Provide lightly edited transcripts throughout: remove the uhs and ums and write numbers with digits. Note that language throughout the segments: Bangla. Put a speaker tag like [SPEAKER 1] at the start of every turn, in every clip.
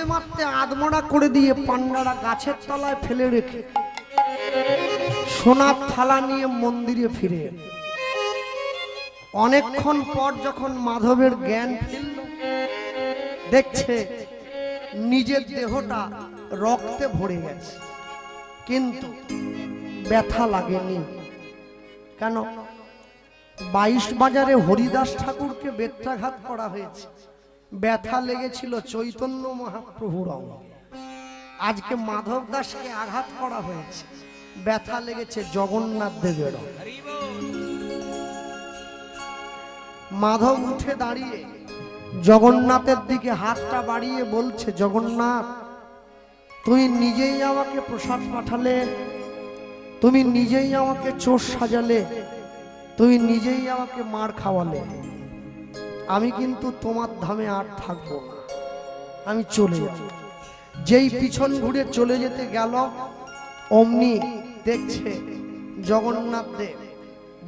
[SPEAKER 1] মারতে মারতে আধমরা করে দিয়ে পান্ডারা গাছের তলায় ফেলে রেখে সোনার থালা নিয়ে মন্দিরে ফিরে অনেকক্ষণ পর যখন মাধবের জ্ঞান ফিরল, দেখছে নিজের দেহটা রক্তে ভরে গেছে, কিন্তু ব্যথা লাগেনি। কেন? 22 বাজারে হরিদাস ঠাকুরকে বেত্রাঘাত করা হয়েছে, ব্যথা লেগেছিল চৈতন্য মহাপ্রভুর অঙ্গে। আজকে মাধব দাসকে আঘাত করা হয়েছে, ব্যথা লেগেছে জগন্নাথ দেবের। মাধব উঠে দাঁড়িয়ে জগন্নাথের দিকে হাতটা বাড়িয়ে বলছে, জগন্নাথ, তুই নিজেই আমাকে প্রসাদ পাঠালে, তুমি নিজেই আমাকে চোর সাজালে, তুই নিজেই আমাকে মার খাওয়ালে, আমি কিন্তু তোমার ধামে আর থাকবো না, আমি চলে যাব। যেই পিছন ঘুরে চলে যেতে গেল, অমনি দেখছে জগন্নাথ দেব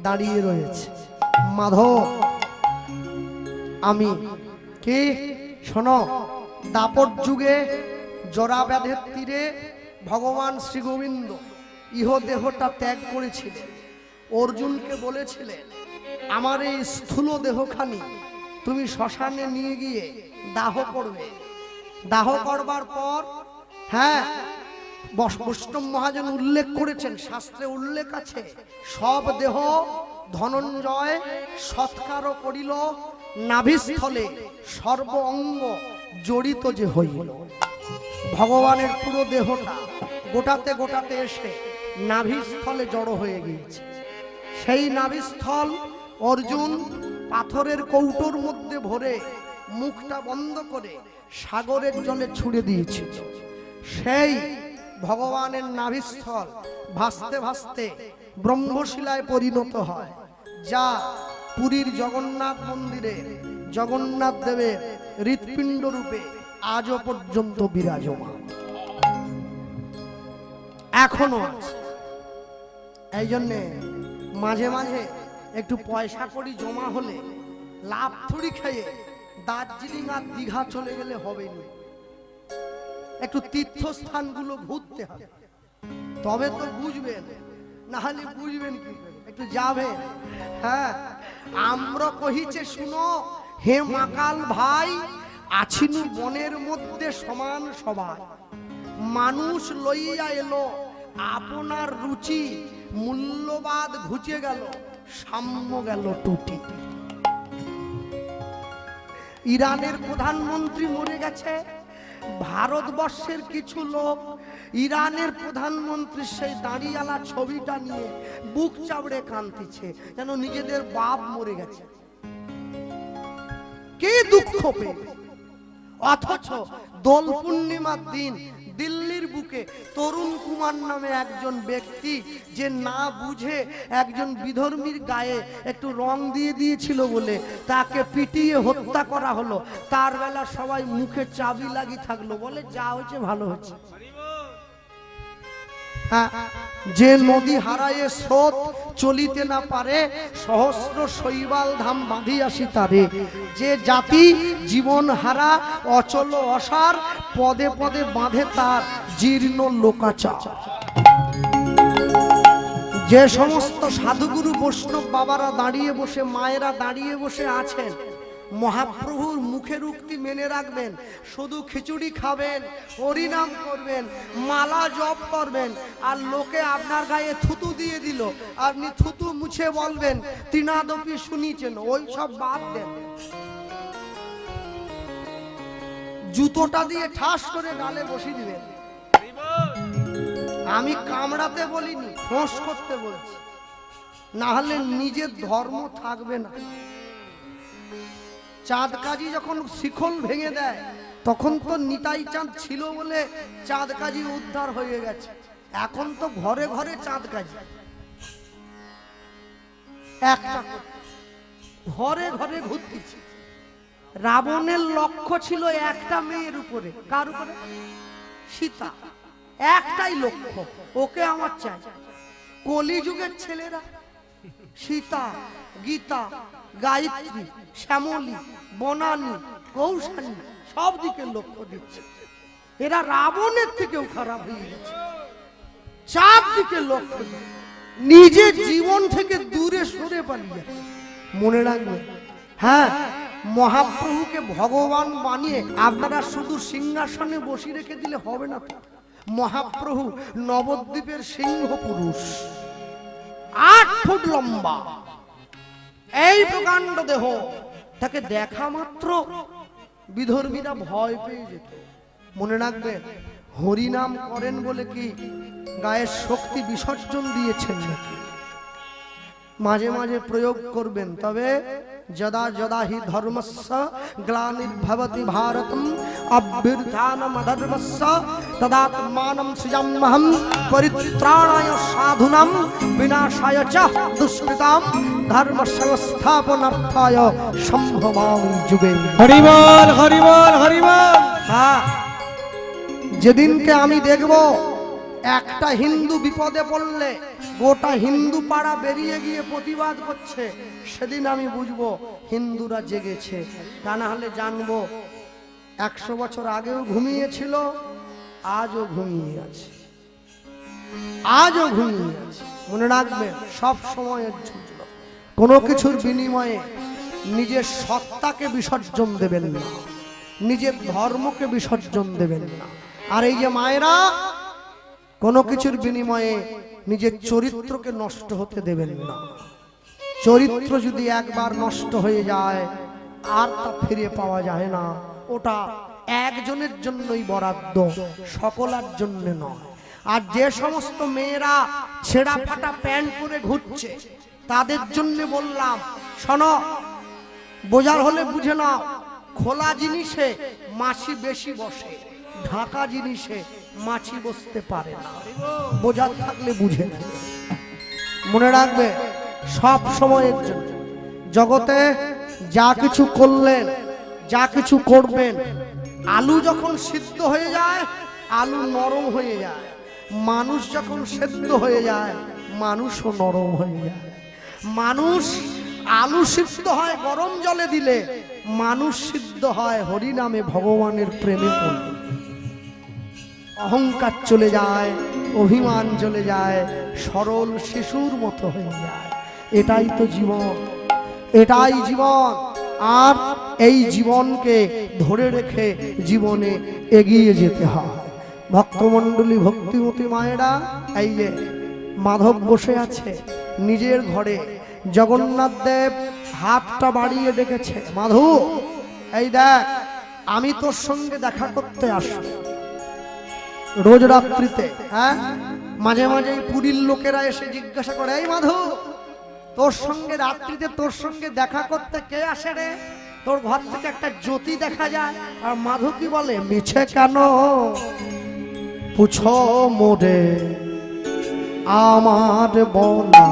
[SPEAKER 1] দাঁড়িয়ে রয়েছে। মাধব, আমি কে? শোনো, দাপর যুগে জরা ব্যাধের তীরে ভগবান শ্রী গোবিন্দ ইহ দেহটা ত্যাগ করেছিলেন। অর্জুনকে বলেছিলেন, আমার এই স্থূল দেহখানি তুমি শ্মশানে নিয়ে গিয়ে দাহ করবে। দাহ করবার পর, হ্যাঁ, বৈষ্ণব মহাজন উল্লেখ করেছেন, শাস্ত্রে উল্লেখ আছে, সব দেহ ধনঞ্জয় সৎকার করিল, নাভিস্থলে সর্ব অঙ্গ জড়িত যে হইল। ভগবানের পুরো দেহটা গোটাতে গোটাতে এসে নাভিস্থলে জড়ো হয়ে গিয়েছে। সেই নাভিস্থল অর্জুন পাথরের কৌটোর মধ্যে ভরে মুখটা বন্ধ করে সাগরের জলে ছুড়ে দিয়েছিল। সেই ভগবানের নাভিস্থল ভাসতে ভাসতে ব্রহ্মশিলায় পরিণত হয়, যা পুরীর জগন্নাথ মন্দিরে জগন্নাথ দেবের হৃৎপিণ্ড রূপে আজও পর্যন্ত বিরাজমান, এখনো আছে। এই জন্যে মাঝে মাঝে একটু পয়সা করি জমা হলে লাভ থুড়ি খেয়ে দার্জিলিং আর দীঘা চলে গেলে হবে না, একটু তীর্থস্থানগুলো ঘুরতে হবে, তবে তো বুঝবেন, না হলে বুঝবেন কি? একটু যাবে। হ্যাঁ, আমরা কহিছে শুনো, হে মাকাল ভাই, আছিনু বনের মধ্যে সমান সবাই, মানুষ লইয়া এলো আপনার রুচি, মূল্যবাদ ঘুচে গেল, সাম্য গেল টুটি। ইরানের প্রধানমন্ত্রী মরে গেছে, ভারতবর্ষের কিছু লোক ইরানের প্রধানমন্ত্রীর সেই দাঁড়িয়ালা ছবিটা নিয়ে বুক চাবড়ে কাঁদতেছে, যেন নিজেদের বাপ মরে গেছে। কে দুঃখ পেয়ে? অথচ দোল পূর্ণিমার দিন দিল্লির বুকে তরুণ কুমার নামে একজন ব্যক্তি, যে না বুঝে একজন বিধর্মীর গায়ে একটু রং দিয়ে দিয়েছিল বলে তাকে পিটিয়ে হত্যা করা হলো। তার বেলা সবাই মুখে চাবি লাগি থাকলো, বলে যা হয়েছে ভালো হয়েছে। যে নদী হারায়ে স্রোত চলিতে না পারে, সহস্র শৈবাল ধাম বাঁধিয়াসি তারে। যে জাতি জীবন হারা অচল অসার, পদে পদে বাঁধে তার জীর্ণ লোকাচার। যে সমস্ত সাধুগুরু বৈষ্ণব বাবারা দাঁড়িয়ে বসে, মায়েরা দাঁড়িয়ে বসে আছেন, মহাপ্রভুর মুখের উক্তি মেনে রাখবেন, শুধু খিচুড়ি খাবেন, হরিনাম করবেন, মালা জপ করবেন, আর লোকে আপনার গায়ে থুতু দিয়ে দিল, আপনি থুতু মুছে বলবেন তৃণাদপি শুনিছেন, ওই সব বাদ দেন। জুতোটা দিয়ে ঠাস করে গালে বসিয়ে দিবেন। আমি কামড়াতে বলিনি, ফোঁস করতে বলছি, না হলে নিজের ধর্ম থাকবে না। চাঁদ কাজী যখন শিখল ভেঙে দেয়, তখন তো নিতাই চাঁদ ছিল বলে চাঁদ কাজী উদ্ধার হয়ে গেছে। এখন তো ঘরে ঘরে চাঁদ কাজী, একটা ঘরে ঘরে ঘুরতেছে। রাবণের লক্ষ্য ছিল একটা মেয়ের উপরে, কার উপরে? সীতা, একটাই লক্ষ্য, ওকে আমার চাই। কলিযুগের ছেলেরা সীতা, গীতা, গায়ত্রী, শ্যামলী, বনানী, কৌশানী সব দিকে লক্ষ্য দিচ্ছে। এরা রাবণের থেকেও খারাপ হয়ে গেছে। চারদিকে লক্ষ্য, নিজের জীবন থেকে দূরে সরে পালিয়ে যাচ্ছে। মনে রাখবে, হ্যাঁ, মহাপ্রভুকে ভগবান বানিয়ে আপনারা শুধু সিংহাসনে বসিয়ে রেখে দিলে হবে না তো। মহাপ্রভু নবদ্বীপের সিংহ পুরুষ, 8 ফুট লম্বা, এই প্রকাণ্ড দেহ, তাকে দেখা মাত্র বিধর্মীরা ভয় পেয়ে যেত। মনে রাখবেন, হরিনাম করেন বলে কি গায়ের শক্তি বিসর্জন দিয়েছেন নাকি? মাঝে মাঝে প্রয়োগ করবেন, তবে যদা যদা হি ধর্মস্য গ্লানির্ভবতি ভারতম অভ্যুত্থানমধর্মস্য তদাত্মানম সৃজাম্যহম পরিত্রাণায় সাধুনাম বিনাশায় চ দুষ্কৃতাম ধর্ম সংস্থাপনার্থায় সম্ভবামি যুগে।
[SPEAKER 2] হরি বল, হরি বল, হরি বল।
[SPEAKER 1] হ্যাঁ, যেদিনকে আমি দেখব একটা হিন্দু বিপদে পড়লে গোটা হিন্দু পাড়া বেরিয়ে গিয়ে প্রতিবাদ করছে, সেদিন আমি বুঝবো হিন্দুরা জেগেছে। তা না হলে জানবো 100 বছর আগেও ঘুমিয়েছিল, আজও ঘুমিয়ে আছে, আজও ঘুমিয়ে আছে। মনে রাখবেন, সব সময়ের জন্য কোনো কিছুর বিনিময়ে নিজের সত্তাকে বিসর্জন দেবেন না, নিজের ধর্মকে বিসর্জন দেবেন না। আর এই যে মায়েরা, কোনো কিছুর বিনিময়ে নিজের চরিত্রকে নষ্ট হতে দেবেন না। চরিত্র যদি একবার নষ্ট হয়ে যায় আর তা ফিরে পাওয়া যায় না। ওটা একজনের জন্যই বরাদ্দ, সকলের জন্য নয়। আর যে সমস্ত মেয়েরা ছেঁড়া ফাটা প্যান্ট পরে ঘুরছে, তাদের জন্য বললাম, শোনো, বোঝার হলে বুঝে নাও, খোলা জিনিসে মাছি বেশি বসে, ঢাকা জিনিসে মাছি বসতে পারে না। বোঝার থাকলে বুঝে না। মনে রাখবে, সব সময়ের জন্য জগতে যা কিছু করলেন, যা কিছু করবেন, আলু যখন সিদ্ধ হয়ে যায় আলু নরম হয়ে যায়, মানুষ যখন সেদ্ধ হয়ে যায় মানুষও নরম হয়ে যায়। মানুষ আলু সিদ্ধ হয় গরম জলে দিলে, মানুষ সিদ্ধ হয় হরি নামে ভগবানের প্রেমে পড়লে। অহংকার চলে যায়, অভিমান চলে যায়, সরল শিশুর মতো হয়ে যায়। এটাই তো জীবন, এটাই জীবন। আর এই জীবনকে ধরে রেখে জীবনে এগিয়ে যেতে হয়। ভক্তমণ্ডলী, ভক্তিমতী মায়েরা, এই যে মাধব বসে আছে নিজের ঘরে, জগন্নাথ দেব হাতটা বাড়িয়ে ডেকেছে, মাধু, এই দেখ, আমি তোর সঙ্গে দেখা করতে আসবো রোজ রাত্রিতে। হ্যাঁ, মাঝে মাঝে পুরীর লোকেরা এসে জিজ্ঞাসা করে, এই মাধু, তোর সঙ্গে রাত্রিতে তোর সঙ্গে দেখা করতে কে আসে রে? তোর ঘর থেকে একটা জ্যোতি দেখা যায়। আর মাধু কি বলে, মিছে কেন পুছো মোরে, আমার বলা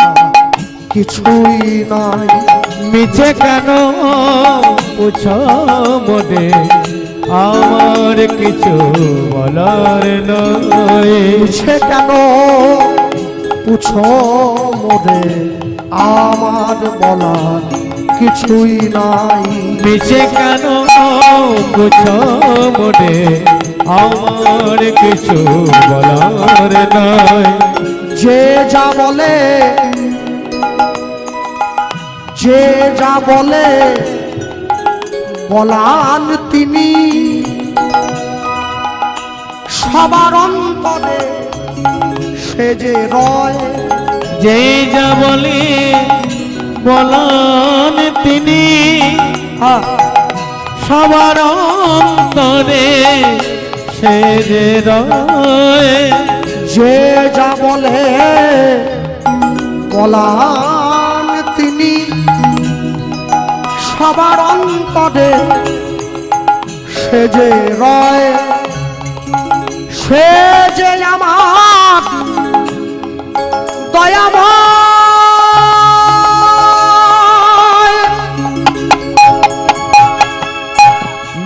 [SPEAKER 1] কিছুই নাই।
[SPEAKER 2] মিছে কেন পুছো মোরে, আমার কিছু বলার নয়।
[SPEAKER 1] মিছে কেন পুছো মোরে, আমার বলার কিছুই নাই।
[SPEAKER 2] মিছে কেন পুছো মোরে, আমার কিছু বলার নয়।
[SPEAKER 1] যে যা বলে, যে যা বলে বলান তিনি, সবার অন্তরে সে যে রয়।
[SPEAKER 2] যে যা বলে বলান তিনি, সবার অন্তরে সে যে রয়।
[SPEAKER 1] যে যা বলে বলান তিনি, সবার অন্তরে সে যে রয়। সে যে আমার দয়াময়।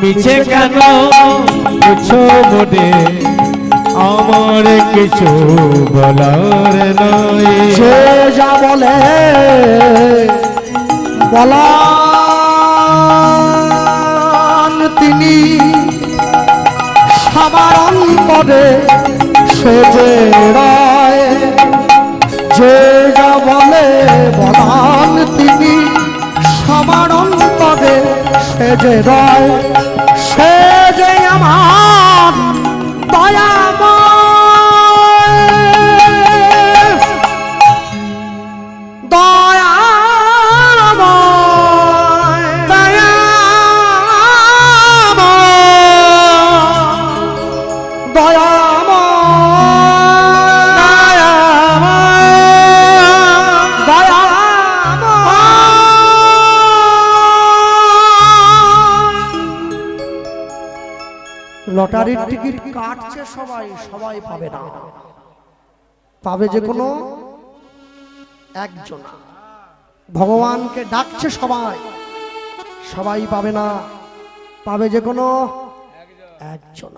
[SPEAKER 2] মিছে কেন পুছো মোরে, আমার কিছু বলার নয়।
[SPEAKER 1] সে যা বলে বলান তিনি, আমার অন্তরে সে যে রয়, যে যা বলে বলান তিনি, সবার অন্তরে সে যে রয়, সে যে আমার দয়াময়, দয়াময়, দয়াময়, দয়াময়, লটারির টিকিট কাটছে সবাই, সবাই পাবে না, পাবে যে কোনো একজন। ভগবানকে ডাকছে সবাই, সবাই পাবে না, পাবে যে কোনো একজন।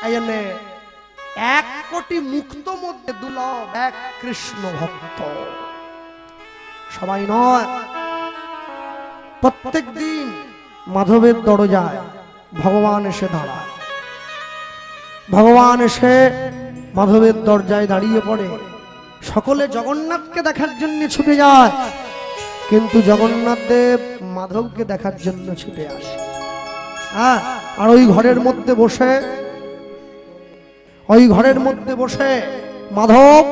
[SPEAKER 1] এই জন্যে 1 কোটি মুক্ত মধ্যে দুর্লভ এক কৃষ্ণ ভক্ত, সবাই নয়। প্রত্যেক দিন মাধবের দরজায় ভগবান এসে দাঁড়ায়, ভগবান এসে মাধবের দরজায় দাঁড়িয়ে পড়ে। সকলে জগন্নাথকে দেখার জন্য ছুটে যায়, কিন্তু জগন্নাথ দেব মাধবকে দেখার জন্য ছুটে আসে। হ্যাঁ, আর ওই ঘরের মধ্যে বসে, ওই ঘরের মধ্যে বসে মাধব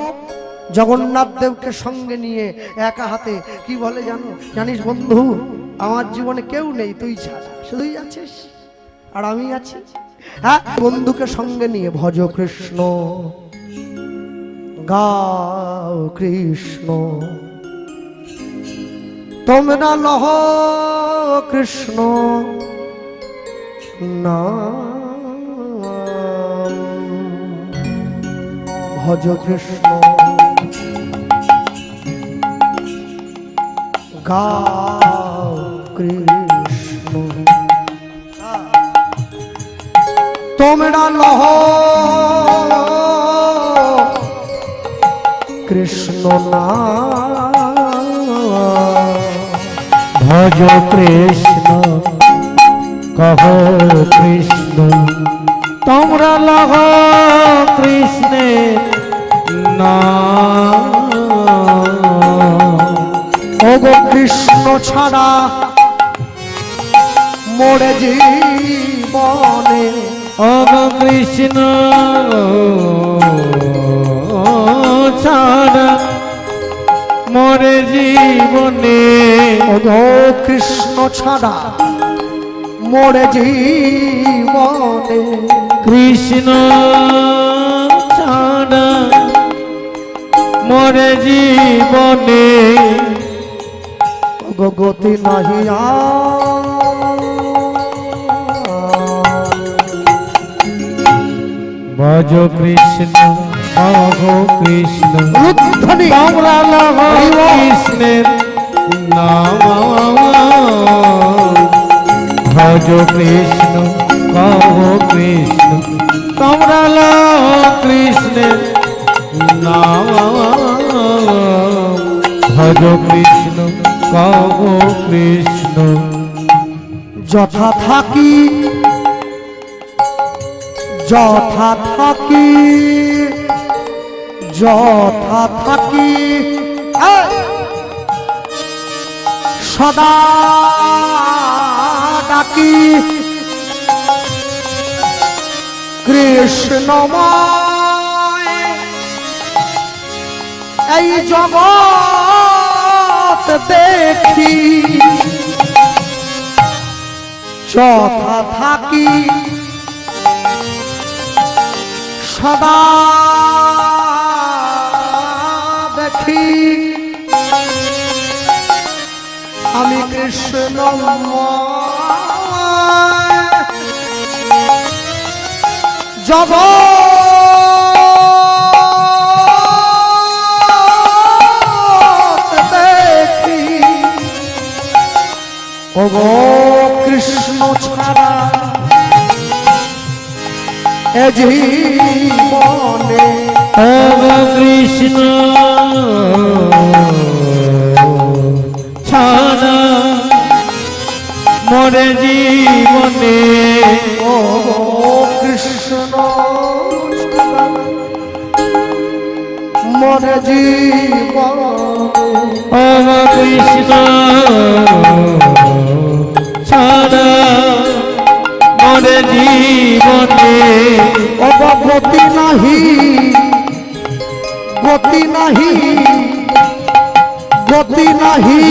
[SPEAKER 1] জগন্নাথ দেবকে সঙ্গে নিয়ে একা হাতে কি বলে জানিস বন্ধু, আমার জীবনে কেউ নেই তুই ছাড়া, শুধুই আছিস আর আমি আছি। হ্যাঁ, বন্ধুকে সঙ্গে নিয়ে ভজ কৃষ্ণ গাও কৃষ্ণ, তোমরা লহ কৃষ্ণ নাম, ভজ কৃষ্ণ গাও কৃষ্ণ, তোমরা লহ কৃষ্ণ নাম,
[SPEAKER 2] ভজ কৃষ্ণ কহ কৃষ্ণ, তোমরা লহ কৃষ্ণের নাম।
[SPEAKER 1] ওগো কৃষ্ণ ছাড়া মোরে জীবনে,
[SPEAKER 2] ওগো কৃষ্ণ ছাড়া মোরে জীবনে,
[SPEAKER 1] ওগো কৃষ্ণ ছাড়া মোরে জীবনে,
[SPEAKER 2] কৃষ্ণ ছাড়া মোরে জীবনে,
[SPEAKER 1] ওগো গতি নাহি আর,
[SPEAKER 2] ভজ কৃষ্ণ কহ কৃষ্ণ,
[SPEAKER 1] রুদ্ধনি
[SPEAKER 2] তোমরা লহ কৃষ্ণের নাম, ভজ কৃষ্ণ কহ কৃষ্ণ, তোমরা লহ কৃষ্ণের নাম, ভজ কৃষ্ণ কহ কৃষ্ণ।
[SPEAKER 1] যথা থাকি, যথা থাকি, যথা থাকি সদা ডাকি, কৃষ্ণময় এই জগৎ দেখি, যথা থাকি সদা দেখি, আমি কৃষ্ণময় জগৎ দেখি, ওগো কৃষ্ণ ছাড়া এ জীবনে,
[SPEAKER 2] ওগো কৃষ্ণ ছাড়া মোরে জীবনে,
[SPEAKER 1] ওগো কৃষ্ণ কৃষ্ণ মরে জীবন
[SPEAKER 2] অব কৃষ্ণ ছাড়া মরে জীবনে
[SPEAKER 1] অব গতি নাহি গতি নাহি গতি নাহি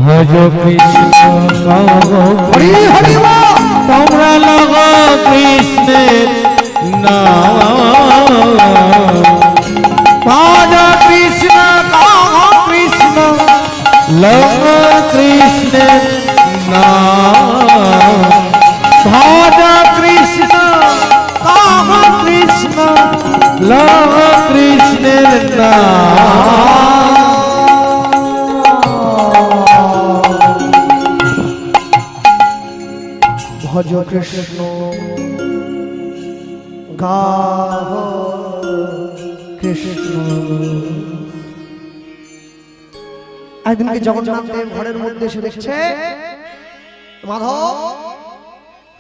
[SPEAKER 2] ভজ কৃষ্ণ
[SPEAKER 1] হরি হরি বল।
[SPEAKER 2] তোমরা লগ কৃষ্ণের নাম ভজ কৃষ্ণ কৃষ্ণ লগ কৃষ্ণের নাম ভজ কৃষ্ণ কৃষ্ণ লগ কৃষ্ণের নাম
[SPEAKER 1] ভজ কৃষ্ণ গাহ কৃষ্ণ। একদিনকে জগন্নাথ দেব ঘরের মধ্যে এসে দেখছে মাধব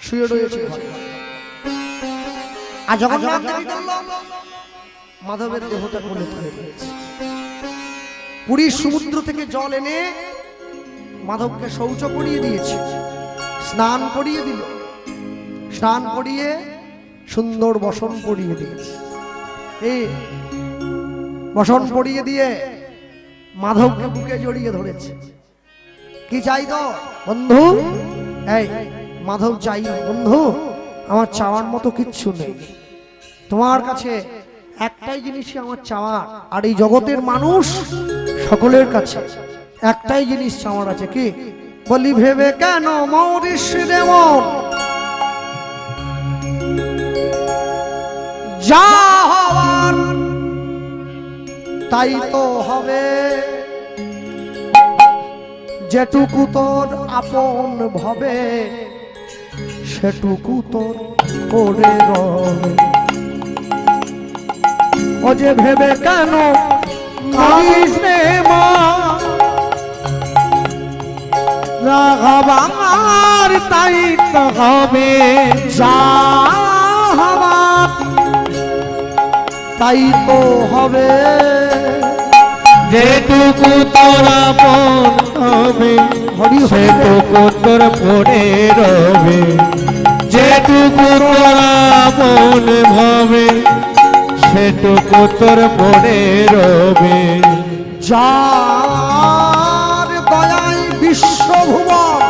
[SPEAKER 1] শুয়ে রয়েছে ঘরে। আর জগন্নাথ দেব কি করলো? মাধবের দেহটা কোলে তুলে দিয়েছে। পুরীর সমুদ্র থেকে জল এনে মাধবকে শৌচ করিয়ে দিয়েছে, স্নান করিয়ে দিল, স্নান করিয়ে সুন্দর বসন পরিয়ে দিয়েছে। এই বসন পরিয়ে দিয়ে মাধবকে বুকে জড়িয়ে ধরেছে। কি চাই তো বন্ধু? এই মাধব চাই বন্ধু, আমার চাওয়ার মতো কিচ্ছু নেই, তোমার কাছে একটাই জিনিসই আমার চাওয়া। আর এই জগতের মানুষ সকলের কাছে একটাই জিনিস চাওয়ার আছে। কি বলি? ভেবে কেন মরিস রে মন, যা হওয়ার তাই তো হবে, যেটুকু তোর আপন ভবে সেটুকু তোর করে রবে। ও যে ভেবে কেন মরিস রে মন,
[SPEAKER 2] রাঘবার তাই তো হবে,
[SPEAKER 1] যা হবার তাই তো হবে,
[SPEAKER 2] যেটুকু তোর আপন হবে
[SPEAKER 1] হরি হরি
[SPEAKER 2] সেটুকু তোর পড়ে রবে, যেটুকু তোর আপন ভাবে সেটুকু তোর পড়ে রবে।
[SPEAKER 1] যার দয়ায় বিশ্বভুবন,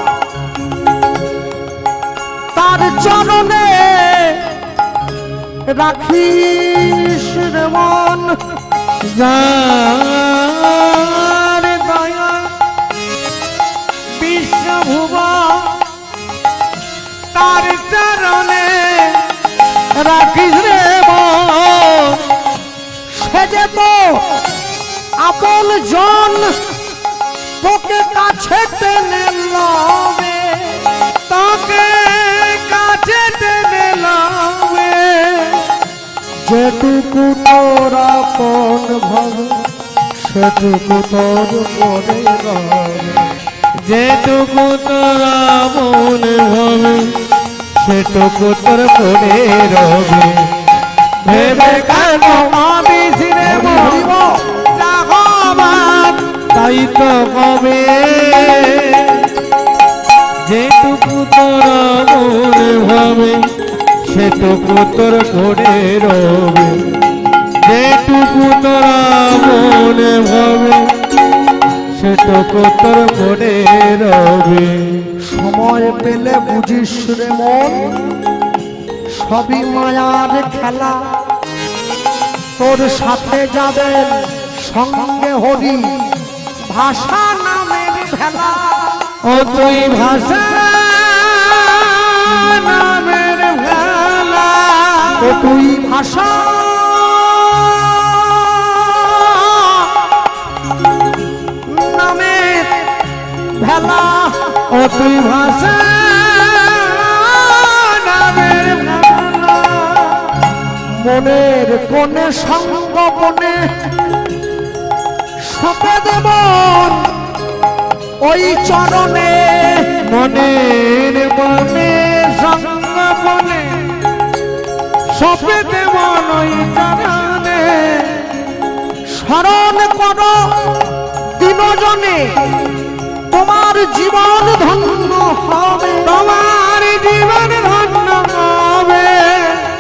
[SPEAKER 1] তার চরণে রাখিস রে মন,
[SPEAKER 2] যার দয়া বিশ্বভুবন তার চরণে
[SPEAKER 1] রাখিস রে মন। সে যে তো আপন জন, তোকে কাছে টেনে লবে,
[SPEAKER 2] তোকে কাছে টেনে লাবে,
[SPEAKER 1] যেটুকু তোর আপন ভাবে সেটুকু তোর পরে রবে,
[SPEAKER 2] যেটুকু তোর আপন ভাবে সেটুকু তোর পড়ে রবে। ভেবে কেন ভাবিস রে মন, যা হবার তাই তো হবে, যেটুকু তোর আপন ভাবে সেটুকু তোর পড়ে রবে, যেটুকু তোর আপন ভাবে সেটুকু তোর পড়ে রবে।
[SPEAKER 1] সময় পেলে বুঝিস রে মন, সবই মায়ার খেলা, তোর সাথে যাবেন সঙ্গে হরি, ভাষা নামের ভেলা।
[SPEAKER 2] ও তুই ভাষা নামের ভেলা,
[SPEAKER 1] ও তুই ভাষা নামের ভেলা,
[SPEAKER 2] ও তুই ভাষা নামের ভেলা,
[SPEAKER 1] মনের কোণে সঙ্গোপনে সপে দেবন, ওই চরণে
[SPEAKER 2] মনের বনে সঙ্গ বনে সপেতে মন ওই চরণে
[SPEAKER 1] স্মরণ করো দিনজনে তোমার জীবন ধন্য হবে,
[SPEAKER 2] তোমার জীবন ধন্য হবে,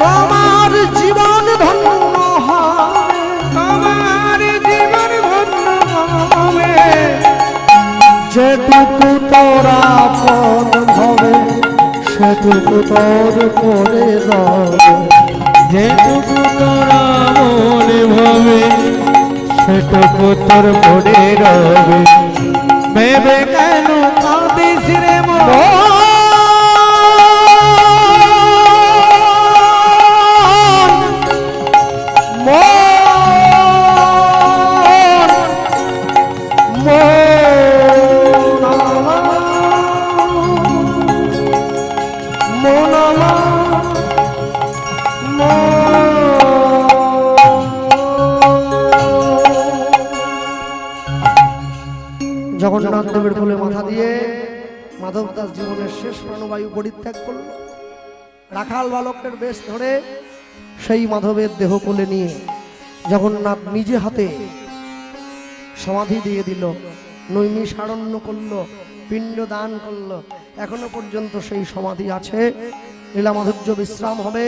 [SPEAKER 1] তোমার জীবন ধন্য হবে,
[SPEAKER 2] তোমার জীবন ধন্য হবে।
[SPEAKER 1] যেটুকু তোরা আপন হবে সেটুকু তোর করে রবে,
[SPEAKER 2] যেটুকু তোরা মনে ভাবে সেটুকু তোর মনে রবে। ভেবে কেন কাঁদিস রে মন?
[SPEAKER 1] জগন্নাথ দেবের কোলে মাথা দিয়ে মাধব দাস জীবনের শেষ প্রাণবায়ু পরিত্যাগ করল। রাখাল বালকের বেশ ধরে সেই মাধবের দেহ কোলে নিয়ে জগন্নাথ নিজে হাতে সমাধি দিয়ে দিল, নৈমিষারণ্য করলো, পিণ্ড দান করলো। এখনো পর্যন্ত সেই সমাধি আছে, লীলা মাধুর্য বিশ্রাম হবে।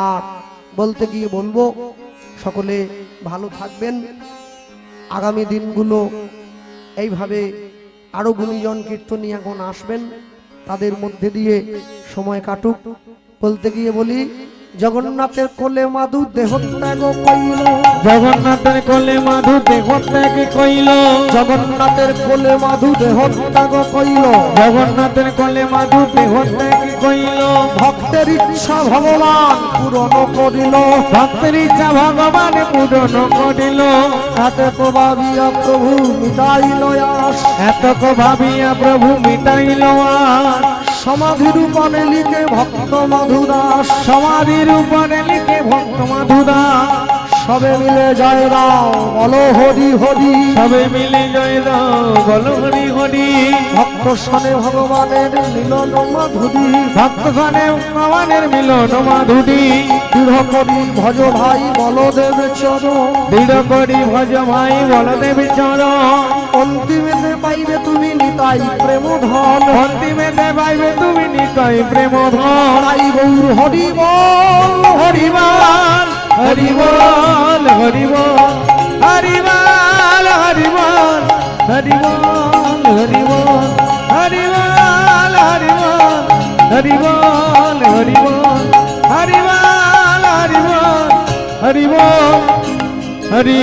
[SPEAKER 1] আর বলতে গিয়ে বলবো, সকলে ভালো থাকবেন। আগামী দিনগুলো এইভাবে আরো গুণীজন কীর্তনীয়গণ আসবেন, তাদের মধ্যে দিয়ে সময় কাটুক। বলতে গিয়ে বলি, জগন্নাথের কোলে মাধু দেহত্যাগ কইল,
[SPEAKER 2] জগন্নাথের কোলে মাধু দেহত্যাগ কইল,
[SPEAKER 1] জগন্নাথের কোলে মাধু দেহত্যাগ কইল,
[SPEAKER 2] জগন্নাথের কোলে মাধু দেহত্যাগ কইল।
[SPEAKER 1] ভক্তের ইচ্ছা ভগবান পূরণ করিল,
[SPEAKER 2] ভক্তের ইচ্ছা ভগবান পূরণ করিল।
[SPEAKER 1] এত ভাবিয়া প্রভু মিটাইল আস,
[SPEAKER 2] এত ভাবিয়া প্রভু মিটাইল আস।
[SPEAKER 1] সমাধির উপরে লিখে ভক্ত মাধুদাস,
[SPEAKER 2] সমাধির উপরে লিখে ভক্ত মাধুদাস।
[SPEAKER 1] সবে মিলে জয় রাম বলো হরি হরি,
[SPEAKER 2] সবে মিলে জয় রাম বলো হরি হরি।
[SPEAKER 1] ভক্ত সনে ভগবানের মিলন মাধুরী,
[SPEAKER 2] ভক্ত সনে ভগবানের মিলন মাধুরী।
[SPEAKER 1] দৃঢ় করি ভজ ভাই বলদেব চরণ,
[SPEAKER 2] দৃঢ় করি ভজ ভাই বলদেব চরণ।
[SPEAKER 1] অন্তিমেতে পাইবে তুমি নিতাই প্রেম ধন,
[SPEAKER 2] অন্তিমেতে পাইবে তুমি নিতাই প্রেম ধন।
[SPEAKER 1] তাই গৌর হরি বল
[SPEAKER 2] হরি বল হরি বল হরি বল হরি বল হরি বল হরি বল হরি বল হরি বল হরি বল হরি বল হরি বল হরি বল হরি বল হরি বল হরি